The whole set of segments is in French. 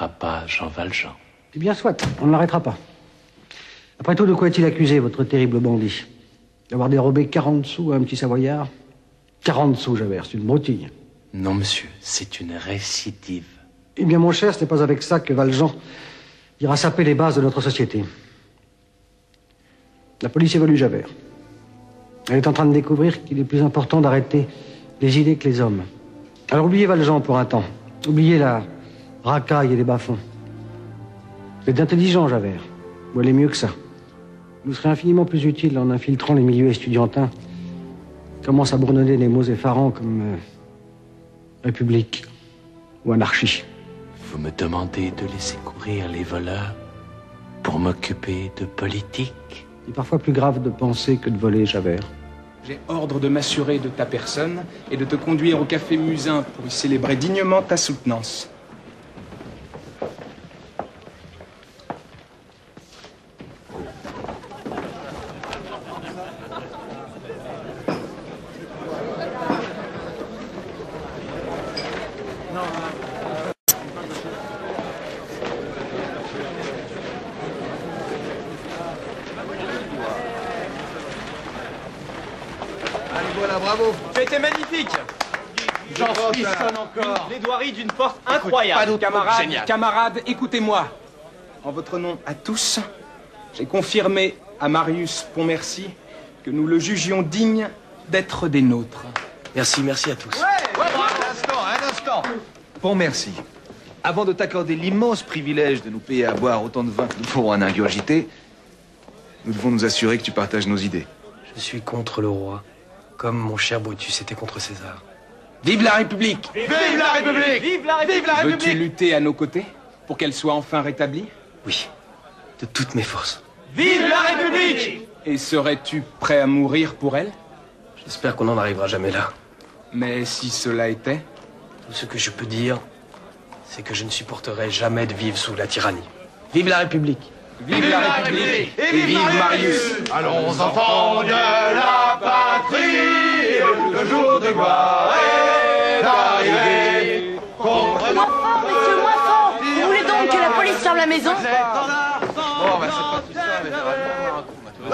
n'arrêtera pas Jean Valjean. Eh bien, soit, on ne l'arrêtera pas. Après tout, de quoi est-il accusé, votre terrible bandit? D'avoir dérobé 40 sous à un petit Savoyard? 40 sous, Javert, c'est une broutille. Non, monsieur, c'est une récidive. Eh bien, mon cher, ce n'est pas avec ça que Valjean ira saper les bases de notre société. La police évolue, Javert. Elle est en train de découvrir qu'il est plus important d'arrêter les idées que les hommes. Alors oubliez Valjean pour un temps. Oubliez la racaille et les bas-fonds. Vous êtes intelligent, Javert. Vous allez mieux que ça. Vous serez infiniment plus utile en infiltrant les milieux estudiantins. Commence à bourdonner des mots effarants comme République ou anarchie. Vous me demandez de laisser courir les voleurs pour m'occuper de politique? Il est parfois plus grave de penser que de voler, Javert. J'ai ordre de m'assurer de ta personne et de te conduire au café Musin pour y célébrer dignement ta soutenance. Voilà, bravo. Tu as été magnifique. J'en frissonne encore. Plaidoirie d'une force incroyable. Camarades, écoutez-moi. En votre nom à tous, j'ai confirmé à Marius Pontmercy que nous le jugions digne d'être des nôtres. Merci à tous. Un instant. Pontmercy, avant de t'accorder l'immense privilège de nous payer à boire autant de vin que nous pourrons en ingurgiter, nous devons nous assurer que tu partages nos idées. Je suis contre le roi, comme mon cher Brutus était contre César. Vive la République! Vive la République! Vive la République! Veux-tu lutter à nos côtés pour qu'elle soit enfin rétablie? Oui, de toutes mes forces. Vive la République! Et serais-tu prêt à mourir pour elle? J'espère qu'on n'en arrivera jamais là. Mais si cela était? Tout ce que je peux dire, c'est que je ne supporterai jamais de vivre sous la tyrannie. Vive la République! Vive la République! Et vive Marius! Allons, enfants de la patrie, le jour de gloire est arrivé. Moins fort, monsieur, moins fort! Vous voulez donc que la police ferme la maison? Bon, bah, c'est pas tout ça, mais ça va faire un coup, maintenant.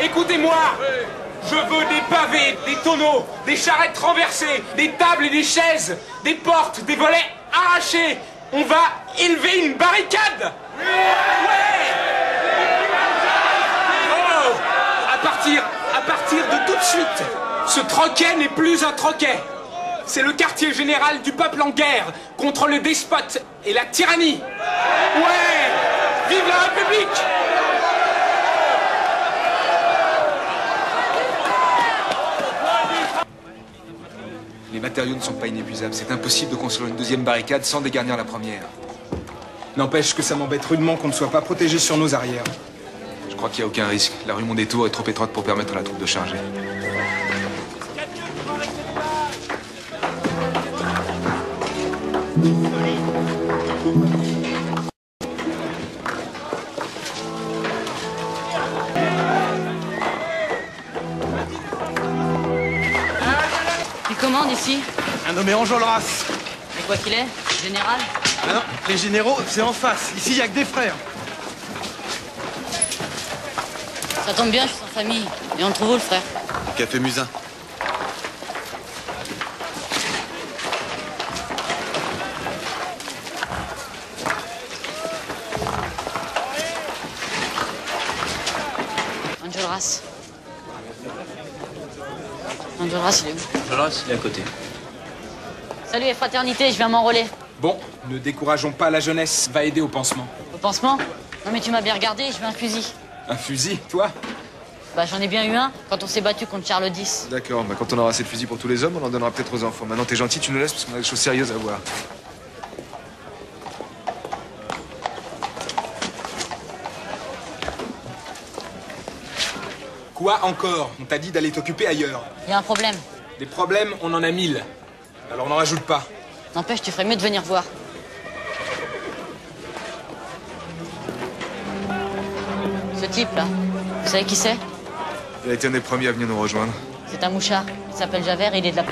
Écoutez-moi! Je veux des pavés, des tonneaux, des charrettes renversées, des tables et des chaises, des portes, des volets arrachés. On va élever une barricade! Ouais! Oh! À partir de tout de suite, ce troquet n'est plus un troquet. C'est le quartier général du peuple en guerre contre le despote et la tyrannie. Ouais! Vive la République! Les matériaux ne sont pas inépuisables. C'est impossible de construire une deuxième barricade sans dégarnir la première. N'empêche que ça m'embête rudement qu'on ne soit pas protégé sur nos arrières. Je crois qu'il n'y a aucun risque. La rue Mondétour est trop étroite pour permettre à la troupe de charger. Tu commandes ici? Un nommé Enjolras. Et quoi qu'il est? Général? Ah non, les généraux, c'est en face. Ici, il n'y a que des frères. Ça tombe bien, je suis sans famille. Et on trouve où, le frère? Café Musin. Enjolras. Enjolras, il est où? Enjolras, il est à côté. Salut les fraternités, je viens m'enrôler. Bon, ne décourageons pas la jeunesse. Va aider au pansement. Au pansement? Non mais tu m'as bien regardé, je veux un fusil. Un fusil, toi? Bah j'en ai bien eu un quand on s'est battu contre Charles X. D'accord, bah quand on aura assez de fusils pour tous les hommes, on en donnera peut-être aux enfants. Maintenant, t'es gentil, tu nous laisses parce qu'on a des choses sérieuses à voir. Quoi encore? On t'a dit d'aller t'occuper ailleurs. Y a un problème. Des problèmes, on en a 1000. Alors n'en rajoute pas. N'empêche, tu ferais mieux de venir voir. Ce type-là, vous savez qui c'est? Il a été un des premiers à venir nous rejoindre. C'est un mouchard. Il s'appelle Javert et il est de la...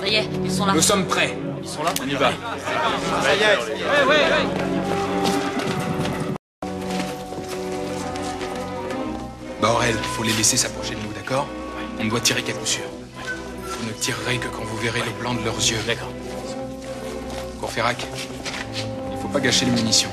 Ça y est, ils sont là. Nous sommes prêts. Ils sont là, on y va. Ça y est. Borel, faut les laisser s'approcher de nous, d'accord? On doit tirer qu'à coup sûr. Vous ne tirerez que quand vous verrez le blanc de leurs yeux. D'accord. Courfeyrac, il faut pas gâcher les munitions.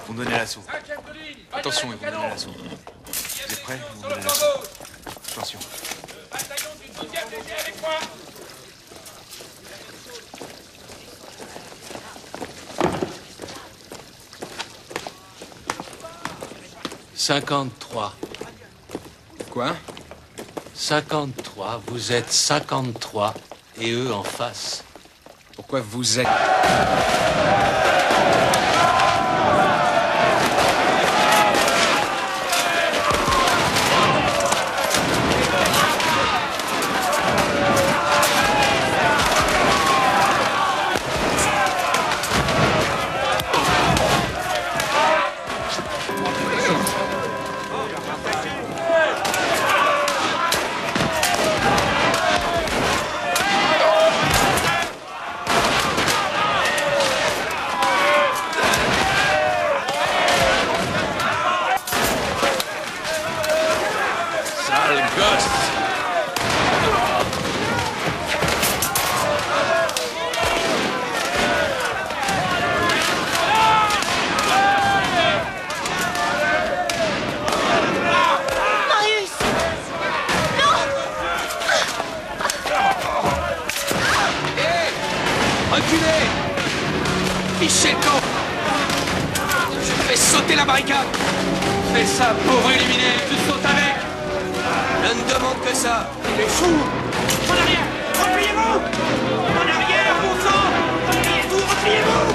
Vous me donnez l'assaut. Attention, ils vont me donner l'assaut. Vous êtes prêts? Vous me donnez l'assaut. Attention. Bataillon d'une 12e léger avec moi. « 53. Quoi? 53, vous êtes 53 et eux en face. Pourquoi vous êtes... Sale gosse! Marius! Reculez! Fichez le camp! Je fais sauter la barricade! Fais ça pour éliminer! Tu sautes avec! Je ne demande que ça! Il est fou! En arrière! Repliez-vous! En arrière, bon sang! Repliez-vous! Repliez-vous!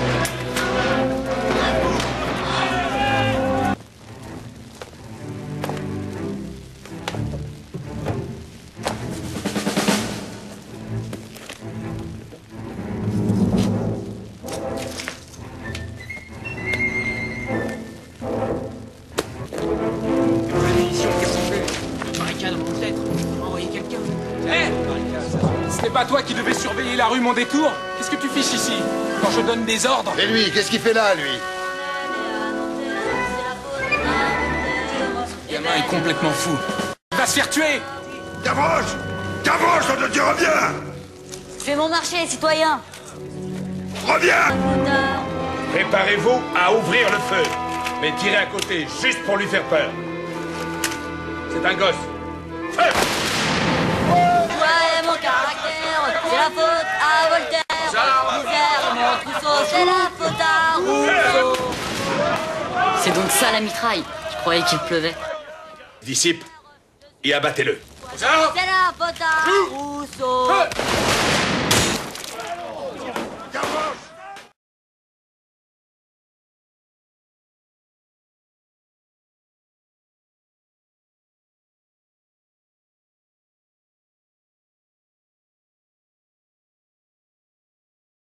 C'est pas toi qui devais surveiller la rue Mondétour? Qu'est-ce que tu fiches ici? Quand je donne des ordres? Et lui, qu'est-ce qu'il fait là, lui? Le gamin est complètement fou. Il va se faire tuer! Gavroche! Gavroche, on te dit reviens! Fais mon marché, citoyen. Reviens! Préparez-vous à ouvrir le feu, mais tirez à côté, juste pour lui faire peur. C'est un gosse. Feu! Ouais, mon caractère, c'est la faute à Voltaire. Misère, mon trousseau, c'est la faute à Rousseau. C'est donc ça la mitraille. Je croyais qu'il pleuvait. Disciple, et abattez-le. C'est la faute à Rousseau.